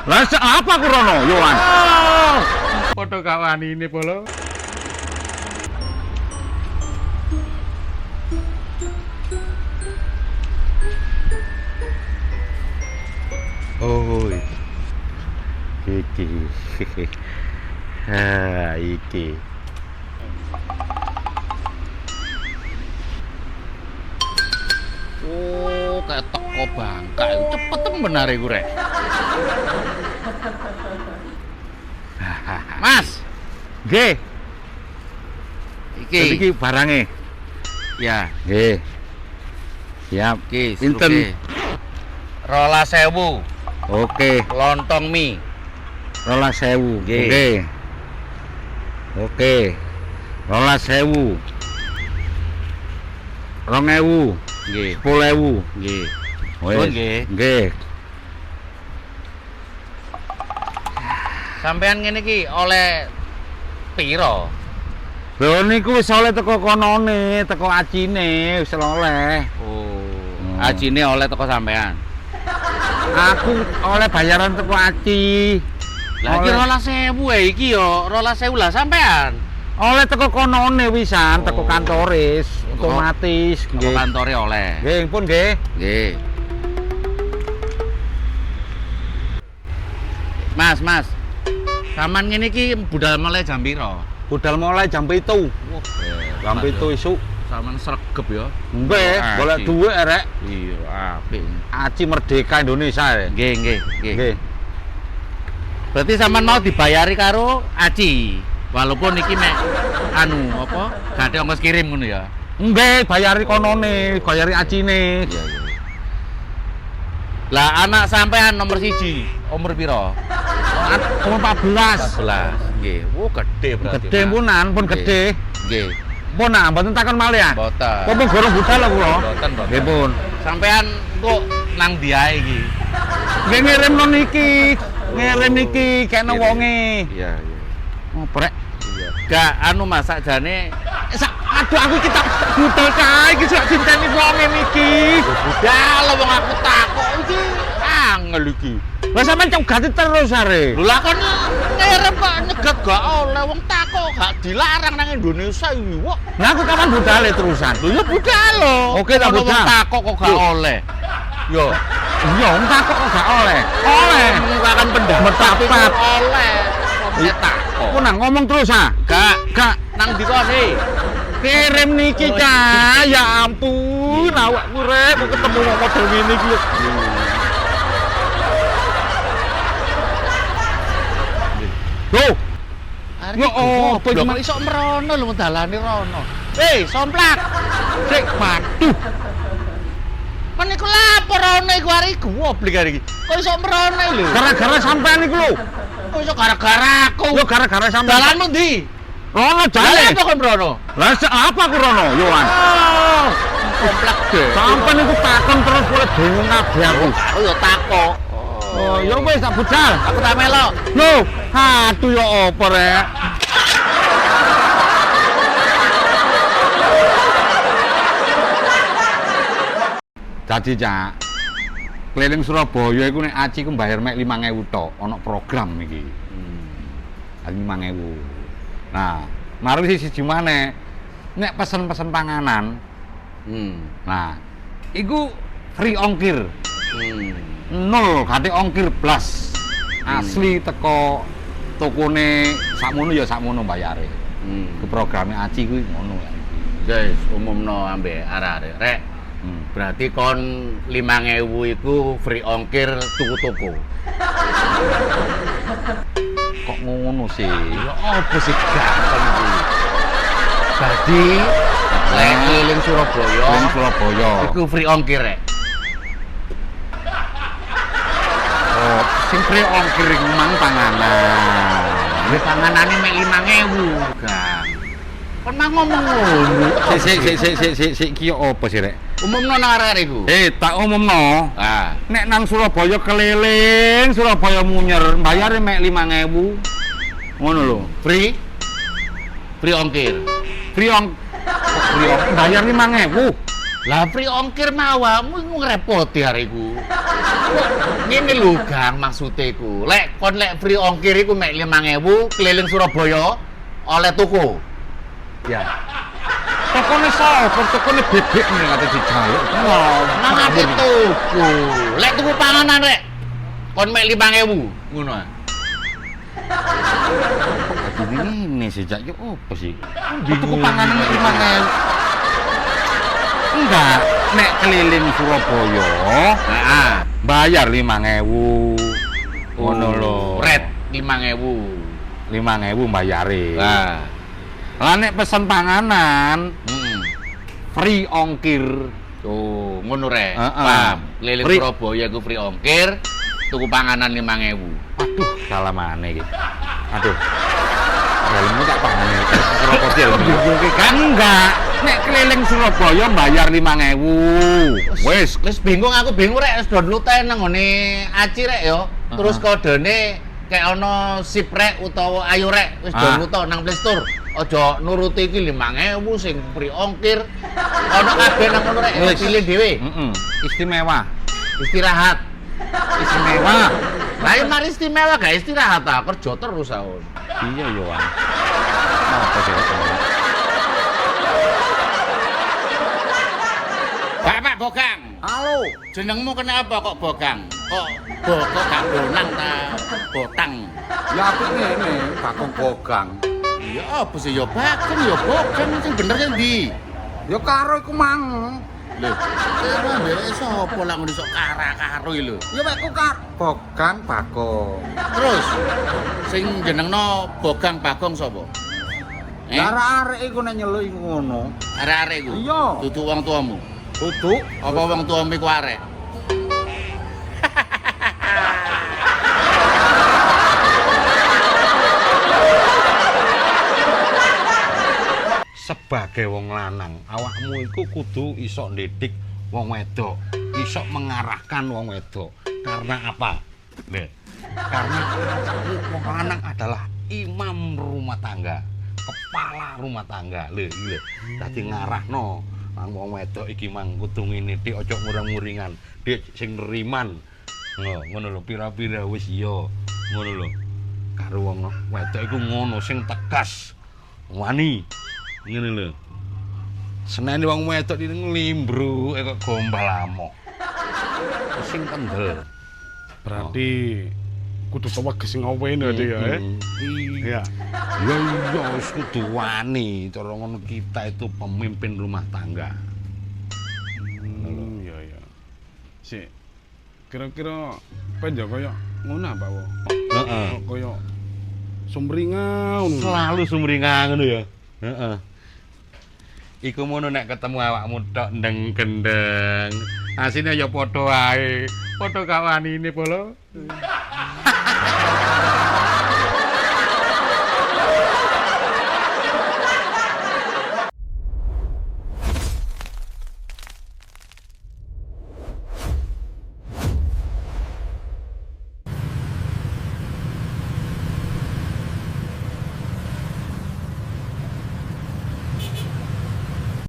Lah apa ku rono, Yohan? Padha kawan ini polo. Oh, iki. Ha, iki. Oh, kayak teko Bangka. Cepet temen arek ku rek. Mas, Nggih. iki. Iki barange. Ya, Nggih. Siap. iki. Pinten? 12.000 Oke. lontong mie. 12.000. Nggih. Oke. Oke. 12.000. 2.000. Nggih. 10.000. Nggih. Wes. Oh, nggih. Nggih. Sampean ngene iki oleh piro? Lho niku wis oleh teko konone, teko acine wis oleh. Oh, ajine oleh teko sampean. Aku oleh bayaran teko aci. Lah iki 12.000 iki yo, 12.000 lah sampean. Oleh teko konone wisan, teko Oh. kantoris, otomatis Teko nggih. kantore oleh. Nggih, pun nggih. Nggih. Mas. Saman ngene iki budal mulai jam piro? Budal mulai jam 7. Jam 7 isuk. Saman sregep ya. Nggih, Aci. golek dhuwit rek. Iya, apik. Aci merdeka Indonesia. Nggih. Nggih. Berarti saman mau dibayari karo Aci. Walaupun iki mek anu apa? Gak ada ongkos kirim ngono ya. Nggih, bayari konone, bayari acine. Iya. Lah anak sampean nomor 1, umur piro? Umur 14. 14. Nggih. Oh, gede berarti. Gede Mas. punan, pun Nggih. gede. Nggih. Pun nak mboten takon malih ya. Boten. Kok pun gorong budal lho kula. Boten. Nggih pun. Sampean kok nang ndi ae iki? Nggih ngirimno niki. Ngirim niki kene Ngirim. wonge. Iya. Ngoprek. Iya. Gak anu Mas sakjane Aduh aku kita budal kae iki sak dinteni wonge niki. budal wong aku takok iki angel iki. Lah sampean cok ganti terus are. Lho lah kon ngirim kok nyegat gak oleh wong takok gak dilarang nang Indonesia iki. Wah, Lah aku kapan budale terusan? lho ya budal lho. Oke, tak Ono budal. wong takok kok gak Yo. oleh. Yo, Iya, wong takok kok gak oleh. Oleh. mengungkapkan pendapat Bertapat. itu oleh. Kok takok. Ku nang ngomong terus ah. Gak Nang ndi kene? kirim niki Oh, Cak. Ya ampun, awakku rek kok ketemu wong model ngene iki lho. Loh, Ya apa iki, Mas? iso merono lho dalane rono. Somplak. sik waduh. Kan iku lapor rono iku arek iku goblok arek iki. Kok iso merono lho? Gara-gara sampean iku lho. Kok iso gara-gara aku? Yo gara-gara sampean. Dalanmu ndi? Rono Lah jale. apa kon merono? Lah apa ku rono, Yohan? Somplak deh. Sampean iku takon terus boleh bingung kabeh aku. Aku yo takok. Oh, ya wis tak budal. Aku tak melok. Loh, aduh ya apa rek? Jadi Cak, keliling Surabaya iku nek aci ku mbayar mek 5.000 tok, ana program iki. 5.000. Nah, mari siji maneh nek pesen-pesen panganan. Nah, iku free ongkir. Nol, kate ongkir blas. Asli teko tokone sakmono ya sakmono bayare. Ke programe aci kuwi ngono ya. Guys, umumno ambek arek-arek. Rek, berarti kon 5.000 iku free ongkir tuku toko. Kok ngono sih? Ya apa sih gampang iki. Dadi lek keliling Surabaya, Keliling Surabaya. iku free ongkir rek. Oh, sing free ongkir iku mang panganan. Wis panganane mek 5.000, Gang. Kon mah ngomong ngono. Sik ki opo sih rek? Umumno nang arek iku. Tak umumno. Ah, Nek nang Surabaya keliling, Surabaya munyer, bayare mek 5.000. Ngono lho. free ongkir. Free ongkir bayar 5.000. Lah free ongkir mawamu iku ngrepoti hariku. Ngene lho Gang maksude ku. Lek kon lek free ongkir iku mek 5.000 keliling Surabaya oleh tuku. Ya. Tokone sapa? Tokone bebek ning ate dijaluk. Mangate tuku. Lek tuku panganan rek kon mek 5.000 ngono ae. Jadi ini sejak yo opo sih? Tuku panganan 5.000. Enggak, nek keliling Surabaya, Heeh. bayar 5.000. Ngono lho. Red 5.000. 5.000 bayare. Lah, Lah nek pesen panganan, free ongkir. tuh ngono rek. Heeh. Paham. Keliling Free. Surabaya ku free ongkir, tuku panganan 5.000. Aduh, salah mana iki. Aduh. Helmmu tak paham iki. Rokok helmmu. Kan enggak. Nek keliling Surabaya bayar 5.000. Wis bingung aku bingung rek wis do nluten nang ngene Aci rek yo. Terus kodene kayak ono sip rek utawa ayo rek wis do nluto nang Play Store. Aja nuruti iki 5.000 sing free ongkir. Ono kabeh nang ngono rek pilih dhewe. Istimewa. Istirahat. Istimewa. Lah mari istimewa gak istirahat ta kerja terus aun. Iya yo, Wan. Apa sih? Bapak Bogang. Halo. Jenengmu kenapa kok Bogang? Kok bokok gak bonang ta botang? Ya aku ngene, Bakong Bogang. Ya apa sih ya Bagong ya Bogang sing bener sing ndi? Ya karo iku mang. Lho, karo mbek sapa lah ngono sok karo iki lho. Ya mek ku Bogang Bagong. Terus sing jenengno Bogang Bagong sapa? Arek-arek iku nek nyeluk iku ngono. Arek-arek iku. Iya. Dudu wong tuamu. Duduk. Apa wong tuamu iku arek? Sebagai wong lanang, awakmu iku kudu iso ndidik wong wedok, iso mengarahkan wong wedok. Karena apa? Lho, karena wong lanang adalah imam rumah tangga, kepala rumah tangga. Lho, iki lho. Dadi ngarahno wong wedok iki mang kudu ngene, Dik, aja ngurang-nguringan. Dik sing neriman. Ngono lho, pira-pira wis iya. Ngono lho. Karo wong wedok iku ngono sing tegas. Wani. Ngene lho. Senene wong wedok iki nglimbruk kok gombal amok. Sing kendel. Berarti kudu teweges sing ngawene ya, Iya. Ya iya wis kudu wani. Cara ngono kita itu pemimpin rumah tangga. Iya iya. Sik. Kira-kira penjo kaya ngono apa, Wo? Heeh. Kaya sumringah ngono. Selalu sumringah ngono ya. Heeh. Iku mono nek ketemu awakmu tok ndeng gendeng. Asine ya padha wae. Padha kawanine polo.